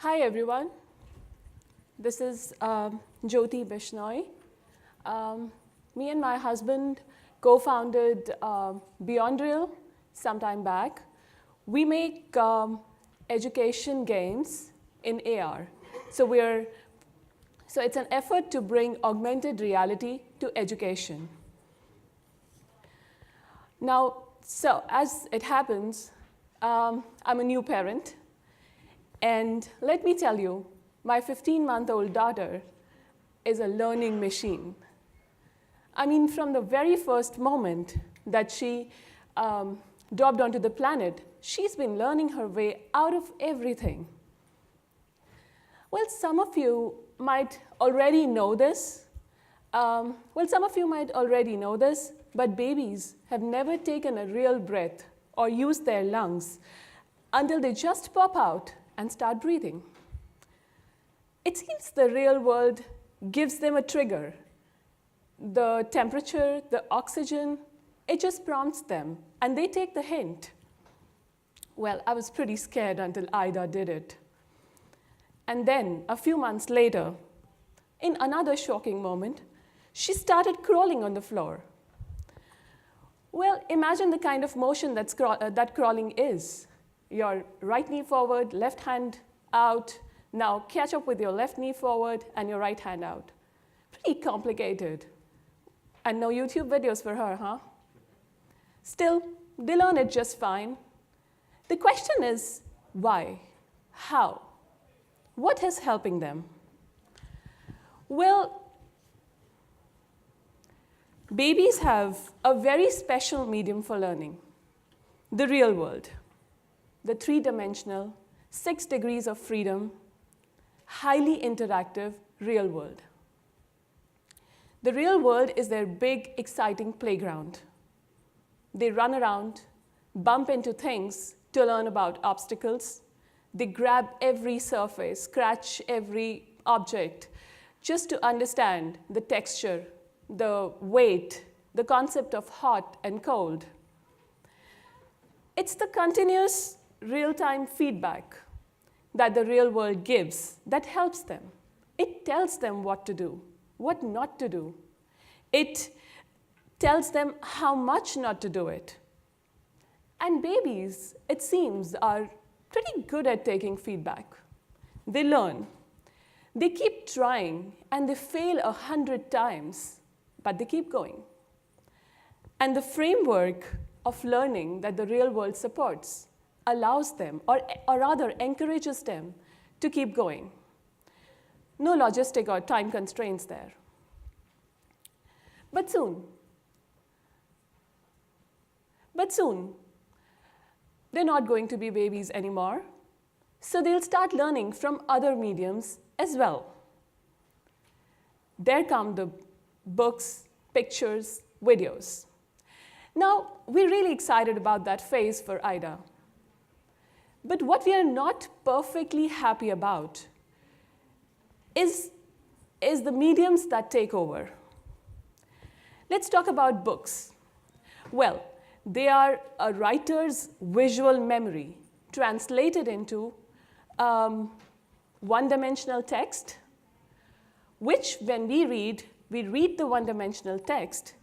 Hi, everyone. This is Jyoti Bishnoi. Me and my husband co-founded byondReal some time back. We make education games in AR. So it's an effort to bring augmented reality to education. Now, so as it happens, I'm a new parent. And let me tell you, my 15-month-old daughter is a learning machine. I mean, from the very first moment that she dropped onto the planet, she's been learning her way out of everything. Well, some of you might already know this. But babies have never taken a real breath or used their lungs until they just pop out and start breathing. It seems the real world gives them a trigger. The temperature, the oxygen, it just prompts them, and they take the hint. Well, I was pretty scared until Ida did it. And then, a few months later, in another shocking moment, she started crawling on the floor. Well, imagine the kind of motion that crawling is. Your right knee forward, left hand out. Now catch up with your left knee forward and your right hand out. Pretty complicated. And no YouTube videos for her, huh? Still, they learn it just fine. The question is, why? How? What is helping them? Well, babies have a very special medium for learning, the real world. The three-dimensional, 6 degrees of freedom, highly interactive real world. The real world is their big, exciting playground. They run around, bump into things to learn about obstacles. They grab every surface, scratch every object, just to understand the texture, the weight, the concept of hot and cold. It's the continuous real-time feedback that the real world gives that helps them. It tells them what to do, what not to do. It tells them how much not to do it. And babies, it seems, are pretty good at taking feedback. They learn. They keep trying, and they fail 100 times, but they keep going. And the framework of learning that the real world supports allows them, or rather encourages them, to keep going. No logistic or time constraints there. But soon, they're not going to be babies anymore, so they'll start learning from other mediums as well. There come the books, pictures, videos. Now, we're really excited about that phase for Ida. But what we are not perfectly happy about is the mediums that take over. Let's talk about books. Well, they are a writer's visual memory translated into one-dimensional text, which when we read the one-dimensional text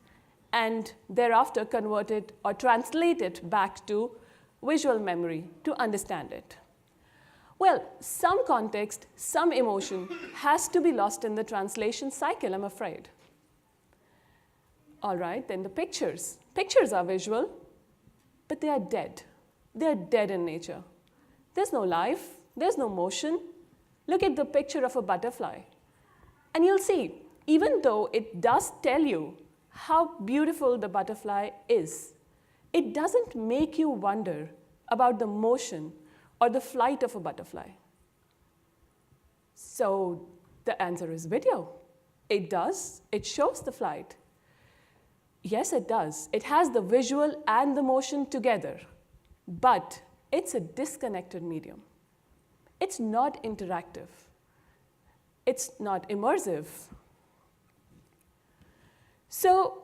and thereafter convert it or translate it back to visual memory to understand it. Well, some context, some emotion has to be lost in the translation cycle, I'm afraid. All right, then the pictures. Pictures are visual, but they are dead. They are dead in nature. There's no life, there's no motion. Look at the picture of a butterfly. And you'll see, even though it does tell you how beautiful the butterfly is, it doesn't make you wonder about the motion or the flight of a butterfly. So the answer is video. It does. It shows the flight. Yes, it does. It has the visual and the motion together. But it's a disconnected medium. It's not interactive. It's not immersive. So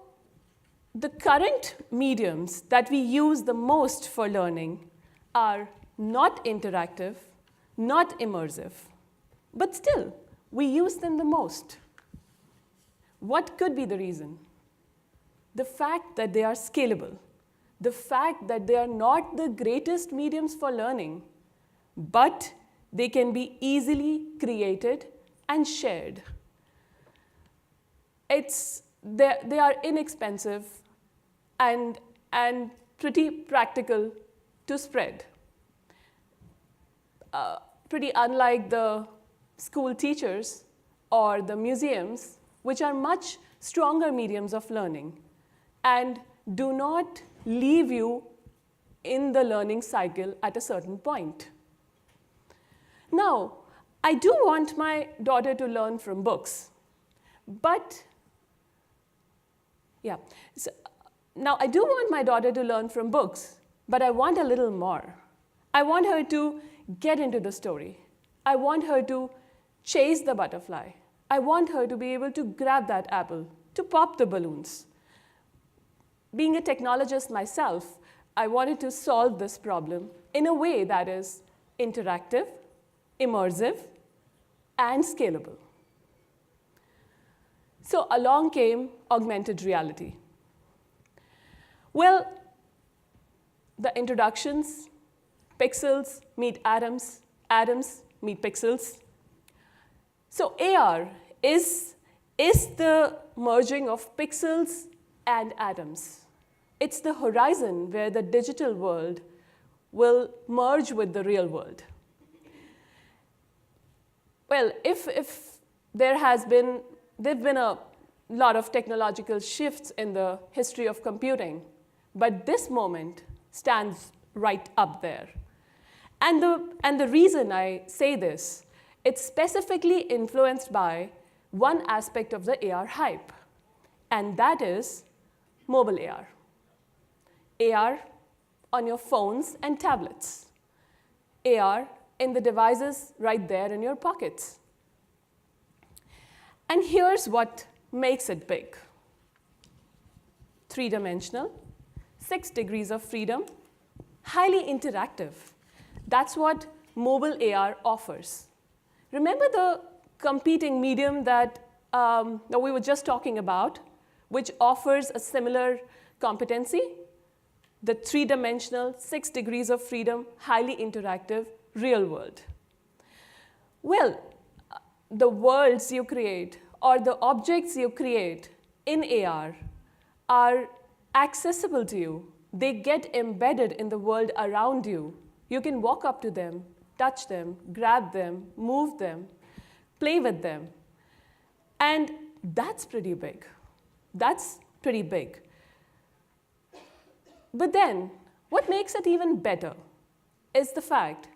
the current mediums that we use the most for learning are not interactive, not immersive. But still, we use them the most. What could be the reason? The fact that they are scalable. The fact that they are not the greatest mediums for learning, but they can be easily created and shared. They are inexpensive and pretty practical to spread. Pretty unlike the school teachers or the museums, which are much stronger mediums of learning and do not leave you in the learning cycle at a certain point. Now, I do want my daughter to learn from books, but now I do want my daughter to learn from books, but I want a little more. I want her to get into the story. I want her to chase the butterfly. I want her to be able to grab that apple, to pop the balloons. Being a technologist myself, I wanted to solve this problem in a way that is interactive, immersive, and scalable. So along came augmented reality. Well, the introductions, pixels meet atoms, atoms meet pixels. So AR is the merging of pixels and atoms. It's the horizon where the digital world will merge with the real world. Well, if there have been a lot of technological shifts in the history of computing, but this moment stands right up there. And the reason I say this, it's specifically influenced by one aspect of the AR hype, and that is mobile AR. AR on your phones and tablets. AR in the devices right there in your pockets. And here's what makes it big. 3-dimensional, 6 degrees of freedom, highly interactive. That's what mobile AR offers. Remember the competing medium that we were just talking about, which offers a similar competency? The 3-dimensional, 6 degrees of freedom, highly interactive, real world. Well, the worlds you create or the objects you create in AR are accessible to you. They get embedded in the world around you. You can walk up to them, touch them, grab them, move them, play with them. And that's pretty big. That's pretty big. But then, what makes it even better is the fact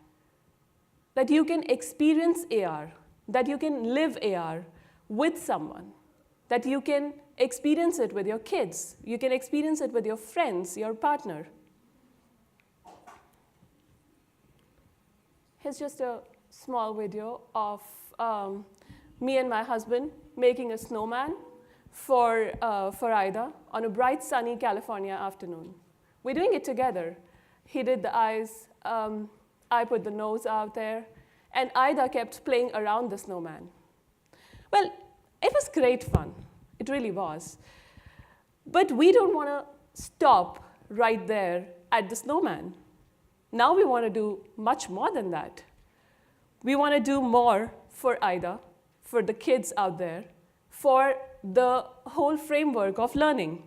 that you can experience AR, that you can live AR with someone, that you can experience it with your kids, you can experience it with your friends, your partner. Here's just a small video of me and my husband making a snowman for Ida on a bright, sunny California afternoon. We're doing it together. He did the eyes, I put the nose out there, and Ida kept playing around the snowman. Well, it was great fun. It really was. But we don't want to stop right there at the snowman. Now we want to do much more than that. We want to do more for Ida, for the kids out there, for the whole framework of learning.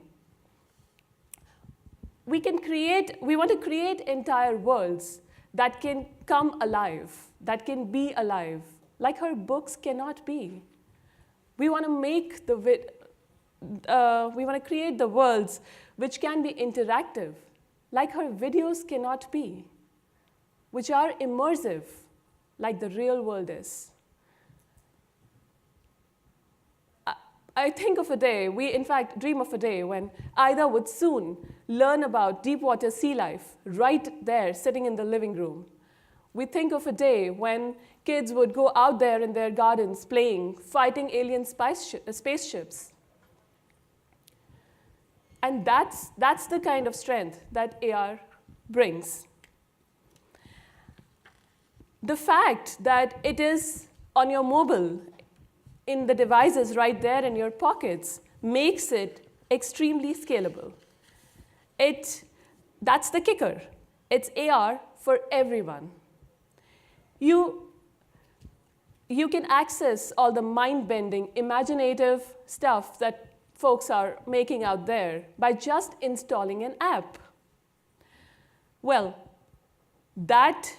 We want to create entire worlds that can come alive, that can be alive, like her books cannot be. We want to create the worlds which can be interactive, like her videos cannot be, which are immersive, like the real world is. I think of a day, we in fact dream of a day when Ida would soon learn about deep water sea life right there, sitting in the living room. We think of a day when kids would go out there in their gardens playing, fighting alien spaceships. And that's the kind of strength that AR brings. The fact that it is on your mobile, in the devices right there in your pockets, makes it extremely scalable. That's the kicker. It's AR for everyone. You can access all the mind-bending, imaginative stuff that folks are making out there by just installing an app. Well, that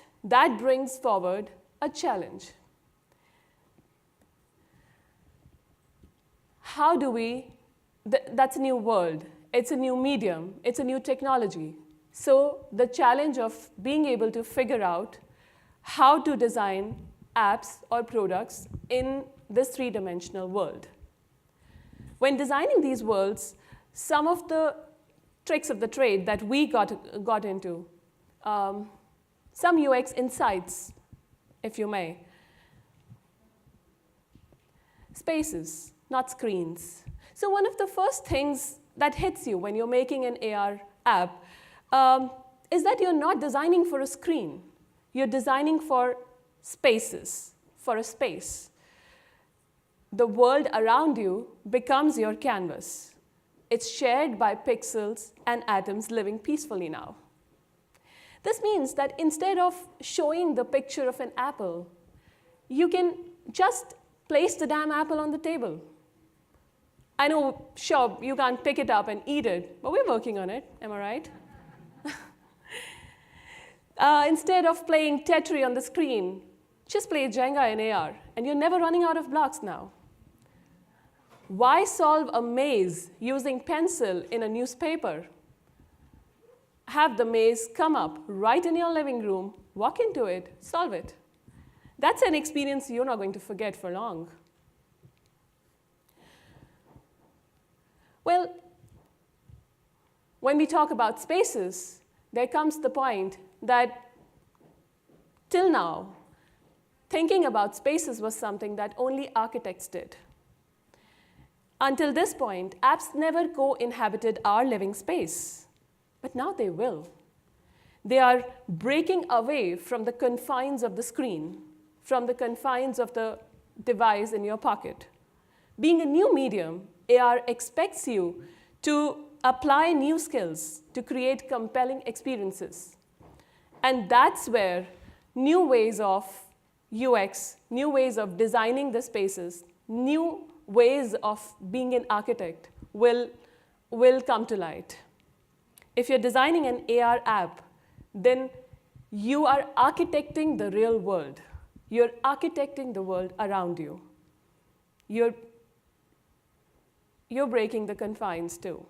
brings forward a challenge. How do we, that's a new world. It's a new medium. It's a new technology. So the challenge of being able to figure out how to design apps or products in this three-dimensional world. When designing these worlds, some of the tricks of the trade that we got into, some UX insights, if you may. Spaces, not screens. So one of the first things that hits you when you're making an AR app is that you're not designing for a screen. You're designing for spaces, for a space. The world around you becomes your canvas. It's shared by pixels and atoms living peacefully now. This means that instead of showing the picture of an apple, you can just place the damn apple on the table. I know, sure, you can't pick it up and eat it, but we're working on it, am I right? Instead of playing Tetris on the screen, just play Jenga in AR, and you're never running out of blocks now. Why solve a maze using pencil in a newspaper? Have the maze come up right in your living room, walk into it, solve it. That's an experience you're not going to forget for long. Well, when we talk about spaces, there comes the point that till now, thinking about spaces was something that only architects did. Until this point, apps never co-inhabited our living space. But now they will. They are breaking away from the confines of the screen, from the confines of the device in your pocket. Being a new medium, AR expects you to apply new skills to create compelling experiences. And that's where new ways of UX, new ways of designing the spaces, new ways of being an architect will come to light. If you're designing an AR app, then you are architecting the real world. You're architecting the world around you. You're breaking the confines too.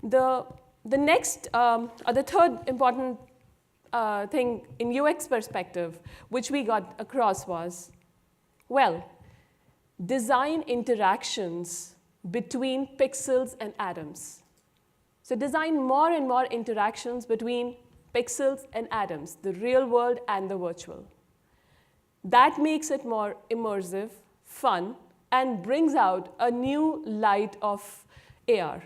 The next, or the third important thing in UX perspective, which we got across was, well, design interactions between pixels and atoms. So design more and more interactions between pixels and atoms, the real world and the virtual. That makes it more immersive, fun, and brings out a new light of AR.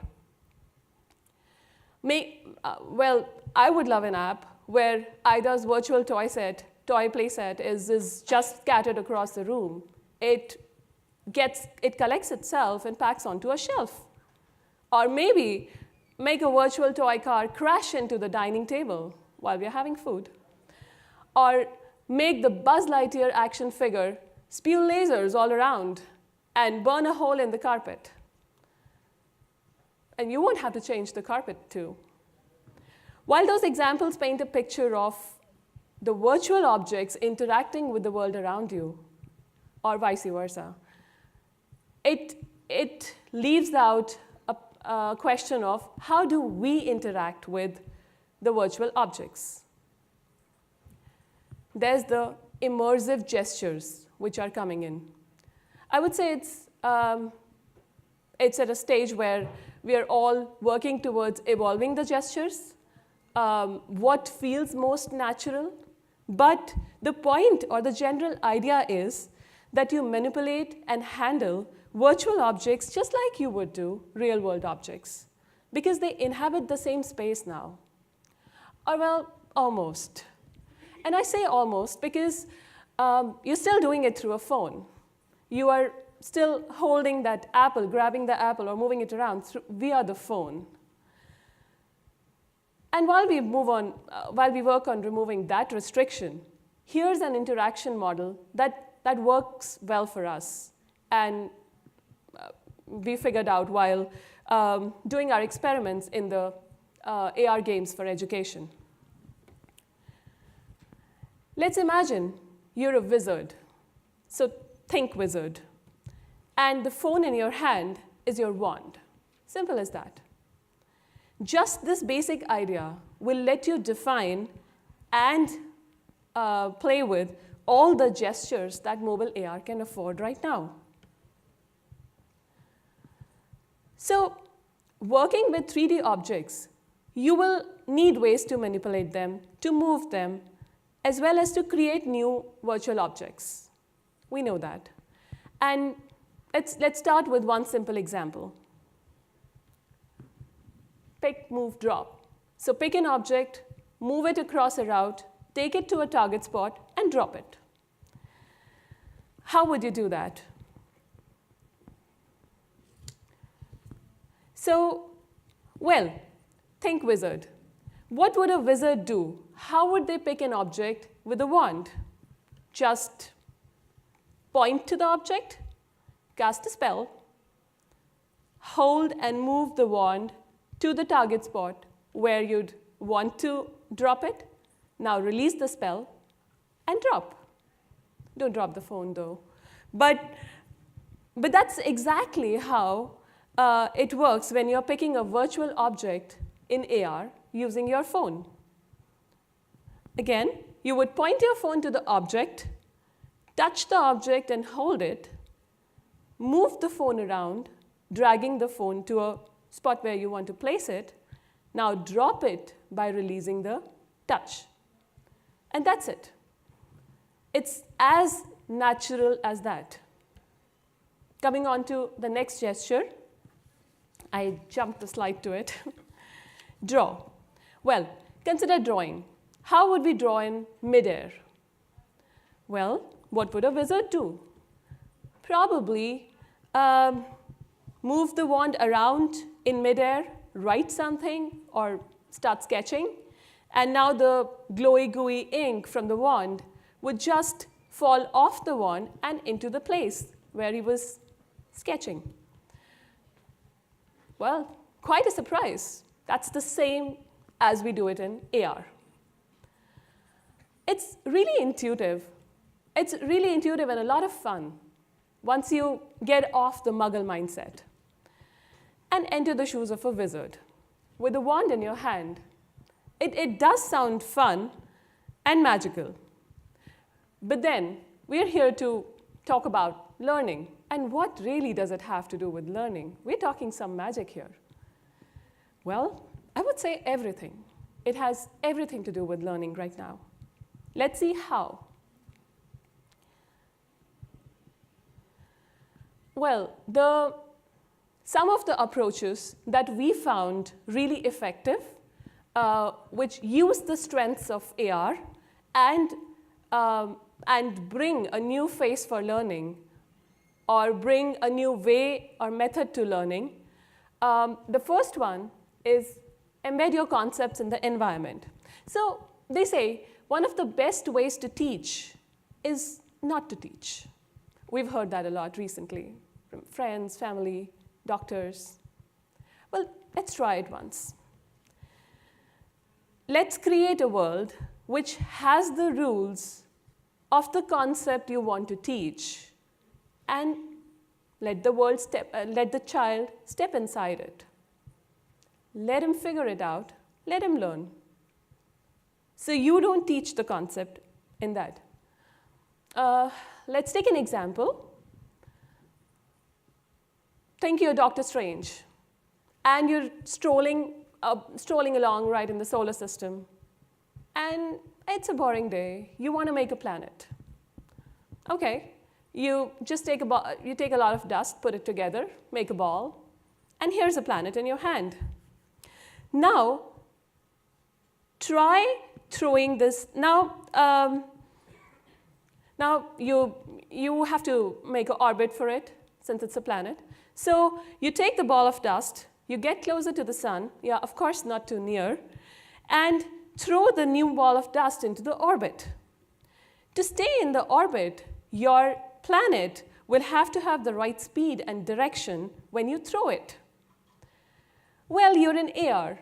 Well, I would love an app where IDA's virtual toy play set is just scattered across the room. It collects itself and packs onto a shelf. Or maybe make a virtual toy car crash into the dining table while we're having food. Or make the Buzz Lightyear action figure spew lasers all around and burn a hole in the carpet. And you won't have to change the carpet too. While those examples paint a picture of the virtual objects interacting with the world around you, or vice versa, it leaves out a question of how do we interact with the virtual objects. There's the immersive gestures which are coming in. I would say it's at a stage where we are all working towards evolving the gestures, what feels most natural. But the point or the general idea is that you manipulate and handle virtual objects just like you would do real-world objects, because they inhabit the same space now. Or well, almost. And I say almost because you're still doing it through a phone. You are still holding that apple, grabbing the apple, or moving it around via the phone. And while we work on removing that restriction, here's an interaction model that works well for us. And we figured out while doing our experiments in the AR games for education. Let's imagine you're a wizard. So think wizard. And the phone in your hand is your wand. Simple as that. Just this basic idea will let you define and play with all the gestures that mobile AR can afford right now. So working with 3D objects, you will need ways to manipulate them, to move them, as well as to create new virtual objects. We know that. And let's start with one simple example. Pick, move, drop. So pick an object, move it across a route, take it to a target spot, and drop it. How would you do that? So, well, think wizard. What would a wizard do? How would they pick an object with a wand? Just point to the object, cast a spell, hold and move the wand to the target spot where you'd want to drop it. Now release the spell and drop. Don't drop the phone though. But that's exactly how it works when you're picking a virtual object in AR using your phone. Again, you would point your phone to the object, touch the object and hold it, move the phone around, dragging the phone to a spot where you want to place it. Now drop it by releasing the touch. And that's it. It's as natural as that. Coming on to the next gesture. I jumped the slide to it. Draw. Well, consider drawing. How would we draw in midair? Well, what would a wizard do? Probably move the wand around in midair, write something, or start sketching. And now the glowy, gooey ink from the wand would just fall off the wand and into the place where he was sketching. Well, quite a surprise. That's the same as we do it in AR. It's really intuitive. It's really intuitive and a lot of fun once you get off the muggle mindset and enter the shoes of a wizard with a wand in your hand. It does sound fun and magical. But then we're here to talk about learning. And what really does it have to do with learning? We're talking some magic here. Well, I would say everything. It has everything to do with learning right now. Let's see how. Well, some of the approaches that we found really effective, which use the strengths of AR and bring a new face for learning, or bring a new way or method to learning. The first one is embed your concepts in the environment. So they say one of the best ways to teach is not to teach. We've heard that a lot recently from friends, family, doctors. Well, let's try it once. Let's create a world which has the rules of the concept you want to teach, and let the child step inside it. Let him figure it out. Let him learn. So you don't teach the concept in that. Let's take an example. Think you're Dr. Strange, and you're strolling along right in the solar system, and it's a boring day. You want to make a planet. Okay, you just take a lot of dust, put it together, make a ball, and here's a planet in your hand. Now, try throwing this. Now you have to make an orbit for it, since it's a planet. So you take the ball of dust, you get closer to the sun, yeah, of course not too near, and throw the new ball of dust into the orbit. To stay in the orbit, your planet will have to have the right speed and direction when you throw it. Well, you're in AR,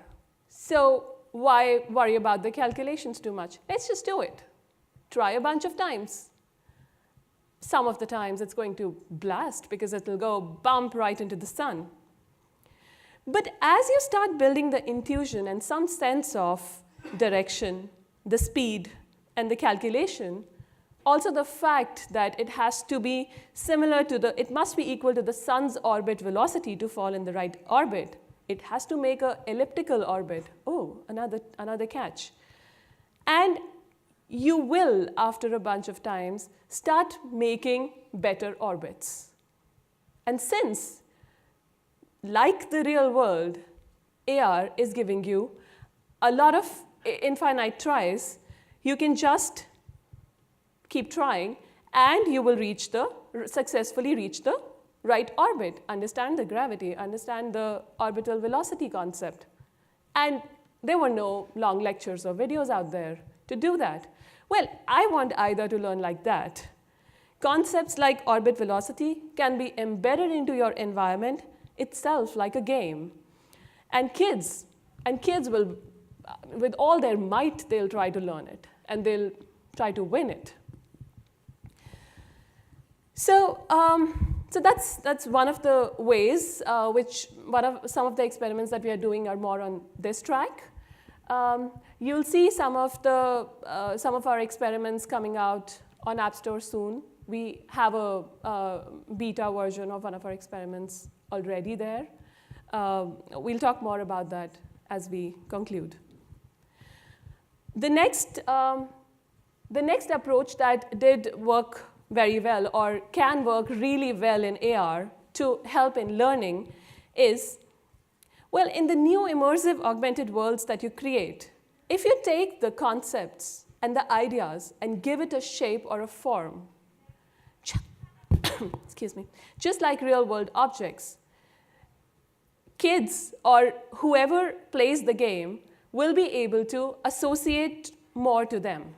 so why worry about the calculations too much? Let's just do it. Try a bunch of times. Some of the times it's going to blast because it'll go bump right into the sun. But as you start building the intuition and some sense of direction, the speed, and the calculation, also the fact that it has to be similar to it must be equal to the sun's orbit velocity to fall in the right orbit. It has to make an elliptical orbit. Oh, another catch. And you will, after a bunch of times, start making better orbits. And since, like the real world, AR is giving you a lot of infinite tries, you can just keep trying, and you will successfully reach the right orbit, understand the gravity, understand the orbital velocity concept. And there were no long lectures or videos out there to do that. Well, I want either to learn like that. Concepts like orbit velocity can be embedded into your environment itself like a game. And kids will, with all their might, they'll try to learn it, and they'll try to win it. So that's one of the ways some of the experiments that we are doing are more on this track. You'll see some of our experiments coming out on App Store soon. We have a beta version of one of our experiments already there. We'll talk more about that as we conclude. The next approach that did work very well, or can work really well in AR to help in learning, is, well, in the new immersive augmented worlds that you create, if you take the concepts and the ideas and give it a shape or a form, excuse me, just like real world objects, kids or whoever plays the game will be able to associate more to them.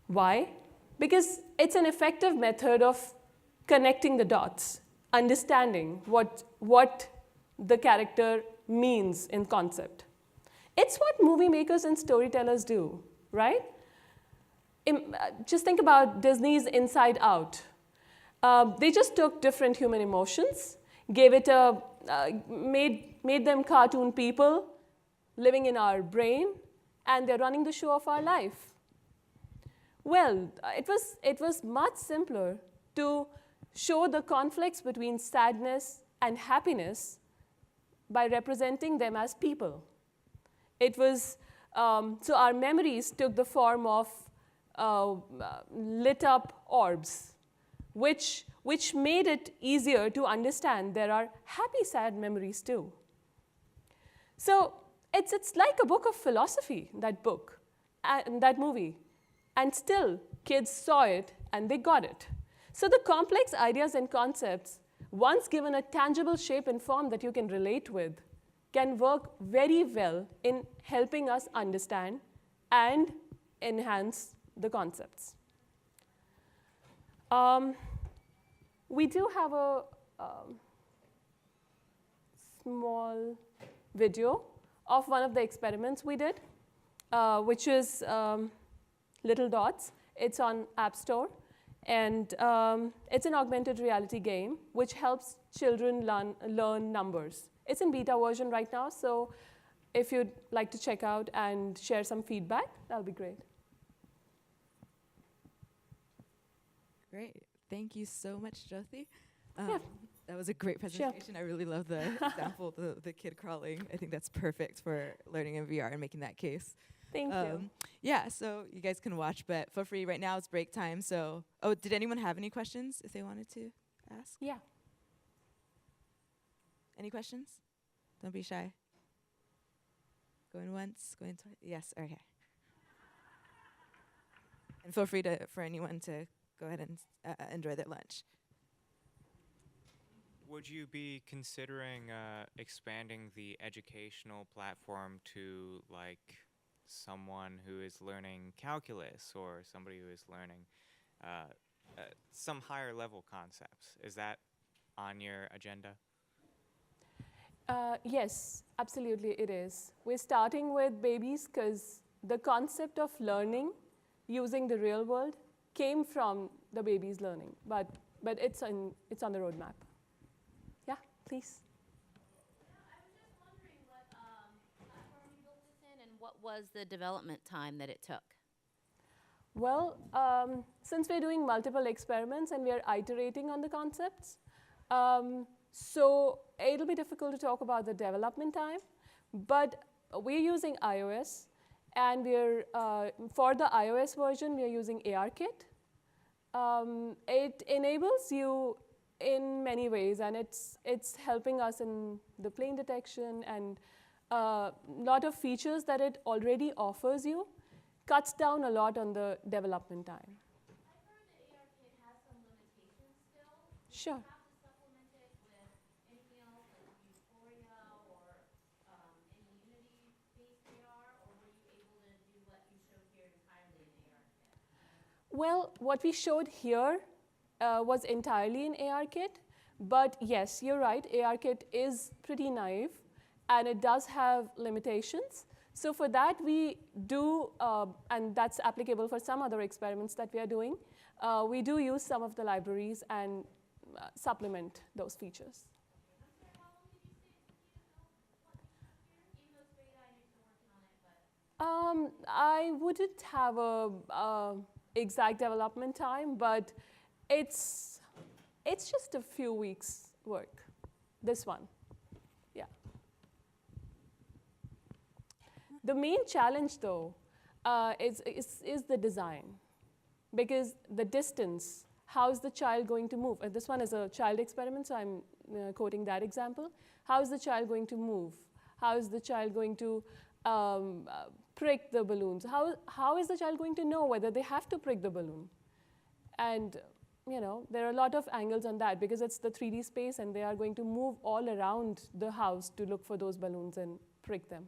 Why? Because it's an effective method of connecting the dots, understanding what the character means in concept. It's what movie makers and storytellers do, right? Just think about Disney's Inside Out. They just took different human emotions, gave it made them cartoon people living in our brain, and they're running the show of our life. Well, it was much simpler to show the conflicts between sadness and happiness by representing them as people. It was, so our memories took the form of lit up orbs, which made it easier to understand there are happy, sad memories too. So it's like a book of philosophy, that book, and that movie. And still, kids saw it and they got it. So the complex ideas and concepts, once given a tangible shape and form that you can relate with, can work very well in helping us understand and enhance the concepts. We do have a small video of one of the experiments we did, which is Little Dots. It's on App Store. And it's an augmented reality game which helps children learn numbers. It's in beta version right now, so if you'd like to check out and share some feedback, that'll be great. Great. Thank you so much, Jyoti. Yeah. That was a great presentation. Sure. I really love the example, the kid crawling. I think that's perfect for learning in VR and making that case. Thank you. Yeah, so you guys can watch, but feel free. Right now it's break time. So, did anyone have any questions if they wanted to ask? Yeah. Any questions? Don't be shy. Going once, going twice. Yes, okay. And feel free for anyone to go ahead and enjoy their lunch. Would you be considering expanding the educational platform to like someone who is learning calculus or somebody who is learning some higher level concepts? Is that on your agenda? Yes, absolutely it is. We're starting with babies because the concept of learning using the real world came from the baby's learning, but it's on the roadmap. Yeah, please. I was just wondering what platform you built this in and what was the development time that it took? Well, since we're doing multiple experiments and we are iterating on the concepts, so it'll be difficult to talk about the development time, but we're using iOS, and we're for the iOS version, we're using ARKit. It enables you in many ways, and it's helping us in the plane detection, and a lot of features that it already offers you cuts down a lot on the development time. I've heard that ARKit has some limitations still. Sure. Do you have to supplement it with anything else like Euphoria or any Unity-based AR, or were you able to do what you showed here entirely in ARKit? Well, what we showed here was entirely in ARKit, but yes, you're right, ARKit is pretty naive, and it does have limitations. So for that, we do, and that's applicable for some other experiments that we are doing, we do use some of the libraries and supplement those features. I'm sorry, how long did you say it took you to build what you showed here? Even though it's beta, I know you're still working on it, but... I wouldn't have a exact development time, but it's just a few weeks work, this one. Yeah. The main challenge, though, is the design, because the distance, how is the child going to move? This one is a child experiment, so I'm quoting that example. How is the child going to move? How is the child going to prick the balloons? How is the child going to know whether they have to prick the balloon? And there are a lot of angles on that, because it's the 3D space, and they are going to move all around the house to look for those balloons and prick them.